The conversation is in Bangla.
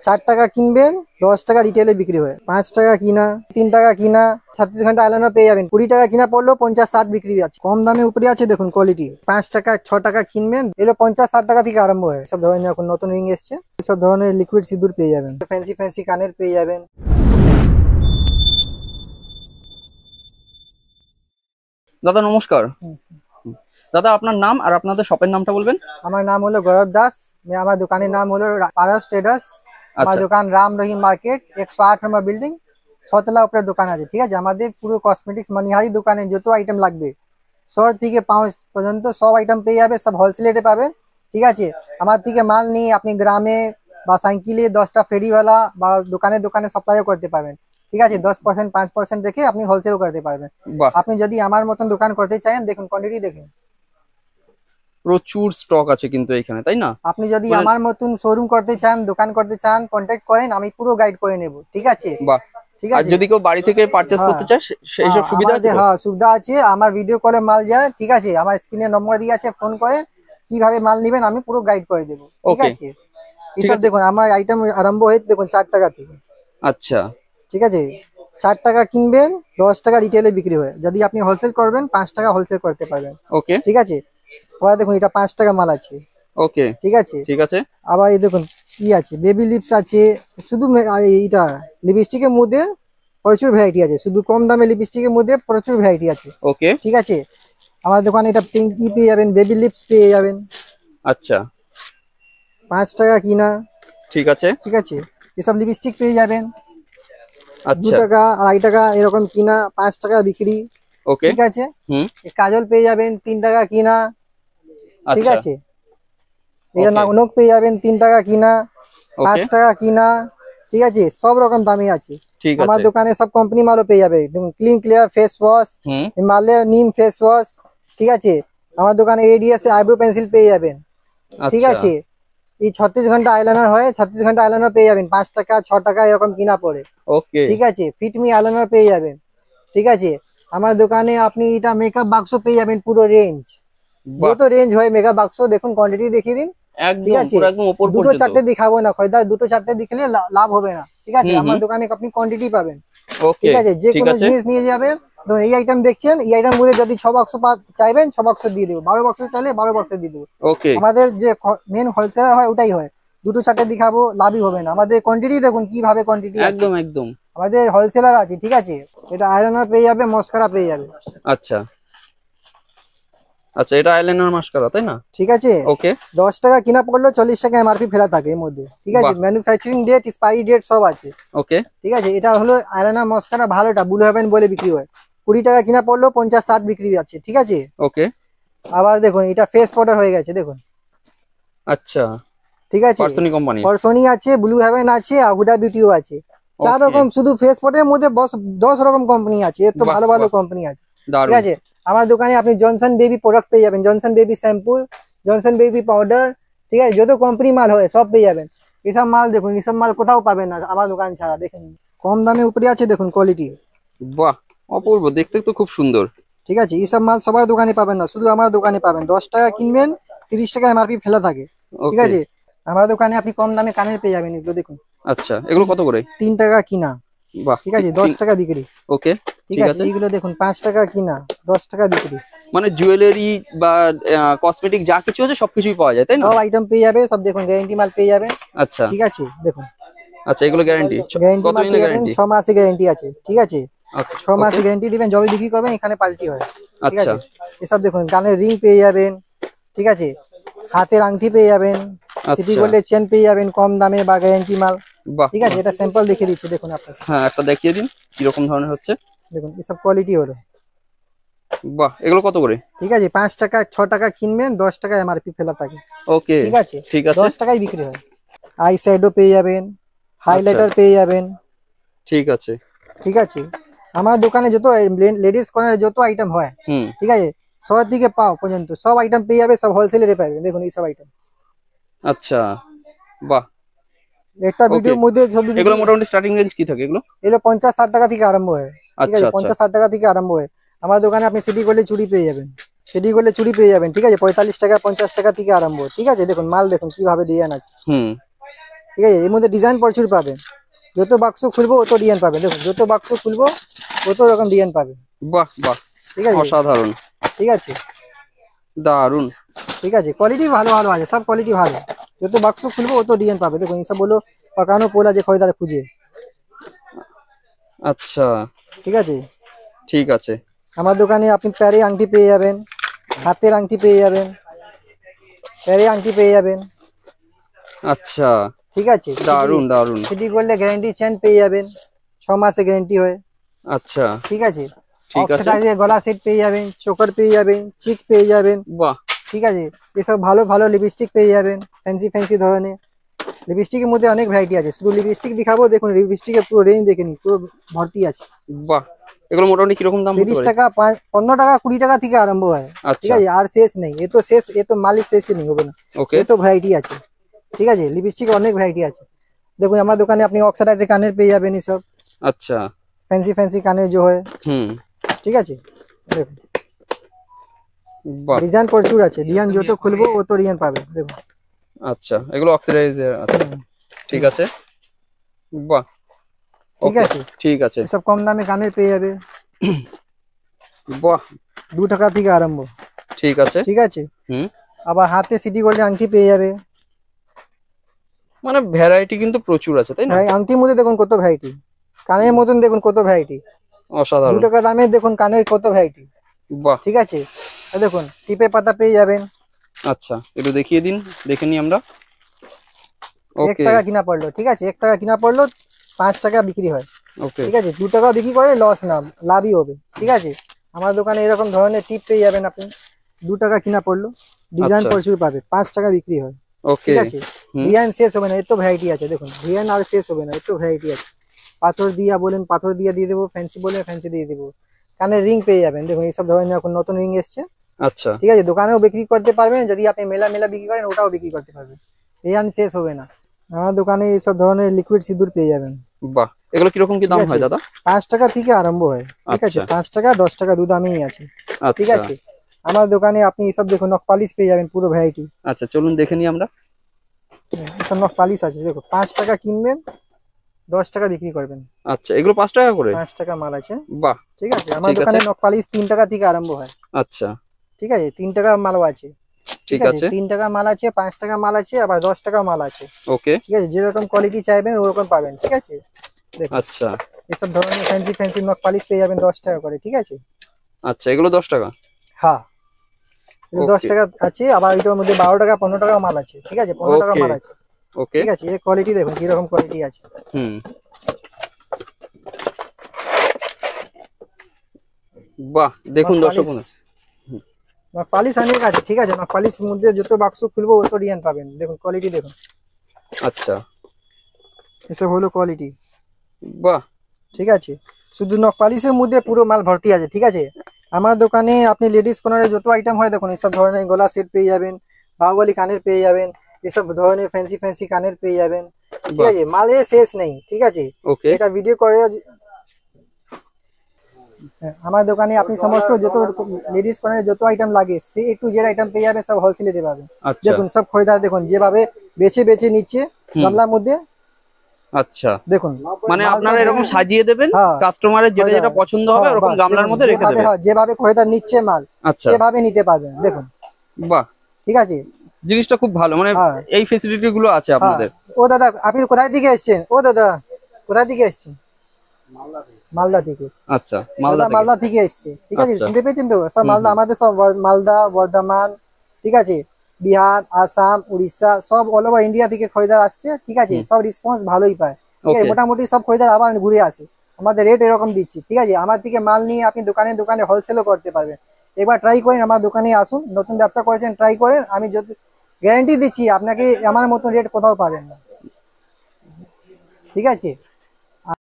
4 টাকা কিনবেন 10 টাকা রিটেলে বিক্রি হয়। 5 টাকা কিনা 3 টাকা কিনা 36 ঘন্টা আইলাইনার পেয়ে যাবেন। 20 টাকা কিনা পড়লেও 50-60 বিক্রি আছে। কম দামে উপরে আছে দেখুন কোয়ালিটি। 5 টাকা 6 টাকা কিনবেন এগুলো 50-60 টাকা থেকে আরম্ভ হয়। সব ধরনের এখন নতুন রিং এসছে, সব ধরনের লিকুইড সিঁদুর পেয়ে যাবেন। ফ্যান্সি ফ্যান্সি কানের পেয়ে যাবেন। দাদা নমস্কার। দাদা আপনার নাম আর আপনাদের শপের নামটা বলবেন। আমার নাম হলো গৌরব দাস, আমার দোকানের নাম হলো পারাস ট্রেডার্স। আমার দোকান রাম রহিম মার্কেট 108 নম্বর বিল্ডিং, 6 তলা উপরে দোকান আছে। ঠিক আছে, আমাদের পুরো কসমেটিক্স মনিহারি দোকানে যত আইটেম লাগবে 100 থেকে 5 পর্যন্ত সব আইটেম পেয়ে যাবে, সব হোলসেল রেটে পাবেন। ঠিক আছে, আমার থেকে মাল নিয়ে আপনি গ্রামে বা সাইকেলে 10টা ফেরিওয়ালা বা দোকানে দোকানে সাপ্লাইও করতে পারবেন। ঠিক আছে, 10% 5% রেখে আপনি হোলসেল করতে পারবেন। আপনি যদি আমার মতন দোকান করতে চান, দেখুন কোয়ান্টিটি দেখুন, প্রচুর স্টক আছে কিন্তু এখানে, তাই না? আপনি যদি আমার মতন শোরুম করতে চান, দোকান করতে চান, কন্ট্যাক্ট করেন, আমি পুরো গাইড করে নেব। ঠিক আছে, ঠিক আছে। আর যদি কেউ বাড়ি থেকে পারচেজ করতে চায় সেই সব সুবিধা আছে? হ্যাঁ, সুবিধা আছে। আমার ভিডিও কলে মাল যায়। ঠিক আছে, আমার স্ক্রিনে নম্বর দিয়ে আছে, ফোন করে কিভাবে মাল নেবেন আমি পুরো গাইড করে দেব। ঠিক আছে, এইসব দেখুন আমার আইটেম আরম্ভ হয়েছে দেখুন 4 টাকা থেকে। আচ্ছা, ঠিক আছে, 4 টাকা কিনবেন 10 টাকা রিটেলে বিক্রি হয়। যদি আপনি হোলসেল করবেন 5 টাকা হোলসেল করতে পারবেন। ওকে, ঠিক আছে। আবার দেখুন এটা 5 টাকা মাল আছে। ওকে, ঠিক আছে, ঠিক আছে। আবার এই দেখুন কি আছে, বেবি লিপস আছে। শুধু এইটা লিপস্টিকের মধ্যে প্রচুর ভ্যারাইটি আছে, শুধু কম দামে লিপস্টিকের মধ্যে প্রচুর ভ্যারাইটি আছে। ওকে, ঠিক আছে, আমার দোকানে এটা পিঙ্ক পেয়ে যাবেন, বেবি লিপস পেয়ে যাবেন। আচ্ছা, 5 টাকা কিনা। ঠিক আছে, ঠিক আছে, এসব লিপস্টিক পেয়ে যাবেন। আচ্ছা, 2 টাকা 2.5 টাকা এরকম কিনা, 5 টাকা বিক্রি। ওকে, ঠিক আছে, কাজল পেয়ে যাবেন 3 টাকা কিনা। ঠিক আছে, এটা নখ পেয়ে যাবেন 3 টাকা কিনা, 5 টাকা কিনা। ঠিক আছে, সব রকম দামে আছে আমার দোকানে। সব কোম্পানি মালও পেয়ে যাবে, দেখুন clean clear face wash, Himalaya নিম ফেস ওয়াশ। ঠিক আছে, আমার দোকানে এডিএস আইব্রো পেন্সিল পেয়ে যাবেন। ঠিক আছে, এই 36 ঘন্টা আইলাইনার হয়, 36 ঘন্টা আইলাইনার পেয়ে যাবেন 5 টাকা 6 টাকা এরকম কিনা পড়ে। ঠিক আছে, ফিটমি আইলাইনার পেয়ে যাবেন। ঠিক আছে, আমার দোকানে আপনি এটা মেকআপ বাক্স পেয়ে যাবেন, পুরো রেঞ্জ, যত রেঞ্জ হয় মেকআপ বাক্স। দেখুন কোয়ান্টিটি দেখিয়ে দিন। ঠিক আছে, দুটো চারটে দেখাবো না খয়দা, দুটো চারটে দেখলে লাভ হবে না। ঠিক আছে, আমার দোকানে আপনি কোয়ান্টিটি পাবেন। ঠিক আছে, যে কোনো জিনিস নিয়ে যাবেন। এই আইটেম দেখছেন, এই আইটেম মধ্যে যদি 6 বাক্স চাইবেন 6 বাক্স দিয়ে দেবো, 12 বাক্স চাইলে 12 বাক্স দিয়ে দেবো। আমাদের যে মেন হোলসেলার হয় ওটাই হয়, দুটো চারটে দেখাবো লাভই হবে না। আমাদের কোয়ান্টিটি দেখুন কিভাবে কোয়ান্টিটি আছে, একদম একদম আমাদের হোলসেলার আছে। ঠিক আছে, এটা আইলাইনার পেয়ে যাবে, মস্কারা পেয়ে যাবে। আচ্ছা আচ্ছা, এটা আইলাইনার মাস্কারা তাই না? ঠিক আছে, ওকে। 10 টাকা কিনা পড়লো 40 টাকা এমআরপি ফেলা থাকে এর মধ্যে। ঠিক আছে, ম্যানুফ্যাকচারিং ডেট এক্সপায়ারি ডেট সব আছে। ওকে, ঠিক আছে। এটা হলো আইলাইনার মাস্কারা, ভালোটা ব্লু হেভেন বলে বিক্রি হয়। 20 টাকা কিনা পড়লো 50-60 বিক্রি আছে। ঠিক আছে, ওকে। আবার দেখুন এটা ফেস পাউডার হয়ে গেছে দেখুন। আচ্ছা, ঠিক আছে, পারসোনি কোম্পানি, পারসোনি আছে, ব্লু হেভেন আছে, আহুডা বিউটিও আছে। 4 রকম শুধু ফেস পাউডারের মধ্যে 10 রকম কোম্পানি আছে, এর তো ভালো ভালো কোম্পানি আছে। ঠিক আছে, আমার দোকানে আপনি জনসন বেবি প্রোডাক্ট পেয়ে যাবেন, Johnson baby shampoo, Johnson baby powder. ঠিক আছে, যত কোম্পানি মাল হয় সব পেয়ে যাবেন। এসব মাল দেখুন, এসব মাল কোথাও পাবেন না আমার দোকান ছাড়া। দেখেন কম দামে উপরে আছে, দেখুন কোয়ালিটি। বাহ, অপূর্ব, দেখতে তো খুব সুন্দর। ঠিক আছে, এইসব মাল সবার দোকানে পাবেন না, শুধু আমার দোকানে পাবেন। 10 টাকা কিনবেন 30 টাকা এমআরপি ফেলা থাকে। ঠিক আছে, আমার দোকানে আপনি কম দামে কানের পেয়ে যাবেন এগুলো দেখুন। আচ্ছা, এগুলো কত করে? 3 টাকা কিনা। বাহ, ঠিক আছে, 10 টাকা বিক্রি। ওকে, ঠিক আছে, এইগুলো দেখুন 5 টাকা কিনা, 10 টাকা বিক্রি। মানে জুয়েলারি বা কসমেটিক যা কিছু আছে সবকিছুই পাওয়া যায় তাই না? সব আইটেম পেয়ে যাবে, সব দেখুন গ্যারান্টি মাল পেয়ে যাবেন। আচ্ছা, ঠিক আছে, দেখুন। আচ্ছা, এগুলো গ্যারান্টি কত দিনের গ্যারান্টি? 6 মাসের গ্যারান্টি আছে। ঠিক আছে, 6 মাসের গ্যারান্টি দিবেন, যবে বিক্রি করবেন এখানে পাল্টি হয়। ঠিক আছে, এসব দেখুন কানের রিং পেয়ে যাবেন। ঠিক আছে, হাতের আংটি পেয়ে যাবেন, সিটি গোল্ডের চেন পেয়ে যাবেন কম দামে বা গ্যারান্টি মাল। ঠিক আছে, এটা স্যাম্পল দেখিয়ে দিচ্ছি দেখুন আপনাকে। হ্যাঁ, একটা দেখিয়ে দিন কি রকম ধরনের হচ্ছে। দেখুন এসব কোয়ালিটি হলো। বাহ, এগুলো কত করে? ঠিক আছে, 5 টাকা 6 টাকা কিনবেন, 10 টাকা এমআরপি ফেলা থাকে। ওকে, ঠিক আছে, ঠিক আছে, 10 টাকায় বিক্রি হয়। আই শ্যাডো পেয়ে যাবেন, হাইলাইটার পেয়ে যাবেন। ঠিক আছে, ঠিক আছে, আমার দোকানে যত লেডিস কর্নারে যত আইটেম হয়, ঠিক আছে, সব দিকে পাও পর্যন্ত সব আইটেম পেয়ে যাবে, সব হোলসেলে পাবেন। দেখুন এই সব আইটেম। আচ্ছা, বাহ, একটা ভিডিওর মধ্যে এগুলো মোটামুটি স্টার্টিং রেঞ্জ কি থাকে? এগুলো 50-60 টাকা থেকে আরম্ভ হয়। ঠিক আছে, 50-60 টাকা থেকে আরম্ভ হয়। আমার দোকানে আপনি সিটি গোল্ডে চুড়ি পেয়ে যাবেন, সিটি গোল্ডে চুড়ি পেয়ে যাবেন। ঠিক আছে, 45 টাকা 50 টাকা থেকে আরম্ভ। ঠিক আছে, দেখুন মাল দেখুন কিভাবে ডিজাইন আছে। ঠিক আছে, এর মধ্যে ডিজাইন প্রচুর পাবেন। যত বাক্স খুলবো অত ডিজাইন পাবেন। দেখুন যত বাক্স খুলবো অত রকম ডিজাইন পাবেন। বাহ বাহ, ঠিক আছে, অসাধারণ, ঠিক আছে, দারুন। ঠিক আছে, কোয়ালিটি ভালো ভালো আছে, সব কোয়ালিটি ভালো। যত বাক্স খুলবো অত ডিজাইন পাবে। দেখুন এসব বলো পাকানো পোলা যে খরিদার খুঁজে। আচ্ছা, ঠিক আছে, ঠিক আছে। আমার দোকানে আপনি প্যারে আংটি পেয়ে যাবেন, হাতের আংটি পেয়ে যাবেন, প্যারে আংটি পেয়ে যাবেন। আচ্ছা, ঠিক আছে, দারুন দারুন। সিটি করলে গ্যারান্টি চেন পেয়ে যাবেন, 6 মাসে গ্যারান্টি হয়। আচ্ছা, ঠিক আছে, ঠিক আছে। অক্সিডাইজের গলা সেট পেয়ে যাবেন, চোকার পেয়ে যাবেন, চিক পেয়ে যাবেন। বাহ, ঠিক আছে, এসব ভালো ভালো লিপস্টিক পেয়ে যাবেন, ফ্যান্সি ফ্যান্সি ধরনের। লিপস্টিকের মধ্যে অনেক ভ্যারাইটি আছে, শুধু লিপস্টিক দেখাবো। দেখুন লিপস্টিকের পুরো রেঞ্জ দেখে নিন, পুরো ভর্তি আছে। বাহ, এগুলো মোটামুটি কিরকম দাম হতে 30 পারে? টাকা, 15 টাকা, 20 টাকা থেকে আরম্ভ হয়। ঠিক আচ্ছা, আছে, আর শেষ নেই, এ তো শেষ, এ তো মালিক শেষই নেই, হবে না। ওকে। এ তো ভ্যারাইটি আছে। ঠিক আছে, লিপস্টিক অনেক ভ্যারাইটি আছে। দেখুন আমার দোকানে আপনি অক্সিডাইজের কানের পেয়ে যাবেন, এসব আচ্ছা, ফ্যান্সি ফ্যান্সি কানের যে হয়। হুম, ঠিক আছে, দেখুন বাহ, ডিজাইন প্রচুর আছে, ডিজাইন যত খুলবো অত ডিজাইন পাবে। দেখুন আচ্ছা, এগুলো অক্সিডাইজার আছে, ঠিক আছে, বাহ, ঠিক ওকে, আছে, ঠিক আছে, এসব কম দামে কানের পেয়ে যাবে, বাহ, 2 টাকা থেকে আরম্ভ। ঠিক আছে, ঠিক আছে, হুম। আবার হাতে সিটি গোল্ডে আংটি পেয়ে যাবে। মানে ভ্যারাইটি কিন্তু প্রচুর আছে, তাই না? ভাই আংটির মধ্যে দেখুন কত ভ্যারাইটি, কানের মতন দেখুন কত ভ্যারাইটি। 2 অসাধারণ, টাকা দামের দেখুন কানের কত ভ্যারাইটি। বাহ, ঠিক আছে, এই দেখুন টিপে পাতা পেয়ে যাবেন। আচ্ছা, একটু দেখিয়ে দিন, দেখে নি আমরা। 1 ওকে, টাকা কিনা পড়লো, ঠিক আছে, 1 টাকা কিনা পড়লো, 5 টাকা বিক্রি হয়। ওকে, ঠিক আছে, 2 টাকা বিক্রি করে লস না, লাভই হবে। ঠিক আছে, আমার দোকানে এরকম ধরনের টিপ পেয়ে যাবেন আপনি। 2 টাকা কিনা পড়লো, ডিজাইন আচ্ছা, প্রচুর পাবে, 5 টাকা বিক্রি হয়। ওকে, ঠিক আছে, হুম, ডিজাইন শেষ হবে না, এত ভ্যারাইটি আছে। দেখুন ডিজাইন আর শেষ হবে না, এত ভ্যারাইটি আছে। পাথর দিয়া বলেন পাথর দিয়া দিয়ে দেবো, ফ্যান্সি বলে ফ্যান্সি দিয়ে দেবো। কানের রিং পেয়ে যাবেন, দেখুন এইসব ধরনের এখন নতুন রিং এসছে। আচ্ছা, ঠিক আছে, দোকানেও বিক্রি করতে পারবেন, যদি আপনি মেলা মেলা বিক্রি করেন ওটাও বিক্রি করতে পারবেন, ডিজাইন শেষ হবে না। আমার দোকানে এইসব ধরনের লিকুইড সিঁদুর পেয়ে যাবেন। বাহ, এগুলো কিরকম কি ঠিক দাম আছে, হয় দাদা? 5 টাকা থেকে আরম্ভ হয়। ঠিক আছে, আচ্ছা, 5 টাকা 10 টাকা দু দামেই আছে। ঠিক আচ্ছা, আছে, আমার দোকানে আপনি এসব দেখুন নখ পালিশ পেয়ে যাবেন, পুরো ভ্যারাইটি। আচ্ছা, চলুন দেখে নি আমরা। এসব নখ পালিশ আছে, দেখুন 5 টাকা কিনবেন, 10 টাকা বিক্রি করবেন। আচ্ছা, এগুলো 5 টাকা করে? 5 টাকা মাল আছে। বাহ, ঠিক আছে, আমার ঠিক দোকানে আছে, নখ পালিশ 3 টাকা থেকে আরম্ভ হয়। আচ্ছা, ঠিক আছে, 3 টাকা মালও আছে। ঠিক ঠিক আছে, আছে, 3 টাকা মাল আছে, 5 টাকা মাল আছে, আবার 10 টাকা মাল আছে। ওকে, ঠিক আছে, যেরকম কোয়ালিটি চাইবেন ওরকম পাবেন। ঠিক আছে, দেখুন আচ্ছা, এসব ধরনের ফ্যান্সি ফ্যান্সি নখ পালিশ পেয়ে যাবেন 10 টাকা করে। ঠিক আছে, আচ্ছা, এগুলো 10 টাকা? হ্যাঁ, 10 ওকে, টাকা আছে, আবার এটার মধ্যে 12 টাকা 15 টাকা মাল আছে। ঠিক আছে, 15 টাকা ওকে, মাল আছে। ওকে, ঠিক আছে, এর কোয়ালিটি দেখুন কিরকম কোয়ালিটি আছে। হুম, বাহ, দেখুন নখ দর্শক পালিশ, বন্ধু। নখ পালিশ অনেক আছে। ঠিক আছে, নখ পালিশ মধ্যে যত বাক্স খুলবো অত ডিজাইন পাবেন। দেখুন কোয়ালিটি দেখুন, আচ্ছা, এসব হলো কোয়ালিটি। বাহ, ঠিক আছে, শুধু নখ পালিশের মধ্যে পুরো মাল ভর্তি আছে। ঠিক আছে, আমার দোকানে আপনি লেডিস কর্নারে যত আইটেম হয় দেখুন, এসব ধরনের গলা সেট পেয়ে যাবেন, বাহুবলী কানের পেয়ে যাবেন, এসব ধরনের ফ্যান্সি ফ্যান্সি কানের পেয়ে যাবেন। ঠিক বাহ, আছে, মালের শেষ নেই। ঠিক আছে, ওকে, এটা ভিডিও করে আমার দোকানে আপনি সমস্ত যত লেডিস কর্নারে যত আইটেম লাগে সে একটু যে আইটেম পেয়ে যাবে, সব হোলসেলে পাবেন। আচ্ছা, দেখুন সব খরিদার দেখুন যেভাবে বেছে বেছে নিচ্ছে হুম, গামলার মধ্যে। আচ্ছা, দেখুন মানে মাল আপনারা সব এরকম দেখুন। সাজিয়ে দেবেন, হ্যাঁ, কাস্টমারের যেটা যেটা খরিদার, পছন্দ হবে হ্যাঁ, ওরকম বাস গামলার দেখুন মধ্যে রেখে যেভাবে, দেবেন। হ্যাঁ, যেভাবে খরিদার নিচ্ছে মাল আচ্ছা, সেভাবে নিতে পারবেন। দেখুন, বাহ, ঠিক আছে, জিনিসটা খুব ভালো, মানে হ্যাঁ, এই ফেসিলিটি গুলো আছে হ্যাঁ। আপনাদের। ও দাদা আপনি কোথায় থেকে এসেছেন? ও দাদা কোথায় থেকে এসেছেন? মালদা থেকে। আচ্ছা, মালদা দাদা থেকে? মালদা থেকে এসছে। ঠিক আছে, আচ্ছা, শুনতে পেয়েছেন তো? সব হুম, মালদা, হুম, আমাদের সব মালদা, বর্ধমান, ঠিক আছে, বিহার, আসাম, উড়িষ্যা, সব অল ওভার ইন্ডিয়া থেকে খরিদার আসছে। ঠিক আছে, হুম, সব রেসপন্স ভালোই পায়। ঠিক আছে, ওকে, মোটামুটি সব খরিদার আবার ঘুরে আসে, আমাদের রেট এরকম দিচ্ছি। ঠিক আছে, আমার থেকে মাল নিয়ে আপনি দোকানে দোকানে হোলসেলও করতে পারবেন। একবার ট্রাই করেন, আমার দোকানে আসুন, নতুন ব্যবসা করেছেন ট্রাই করেন, আমি যদি গ্যারান্টি দিচ্ছি আপনাকে আমার মতন রেট কোথাও পাবেন না। ঠিক আছে।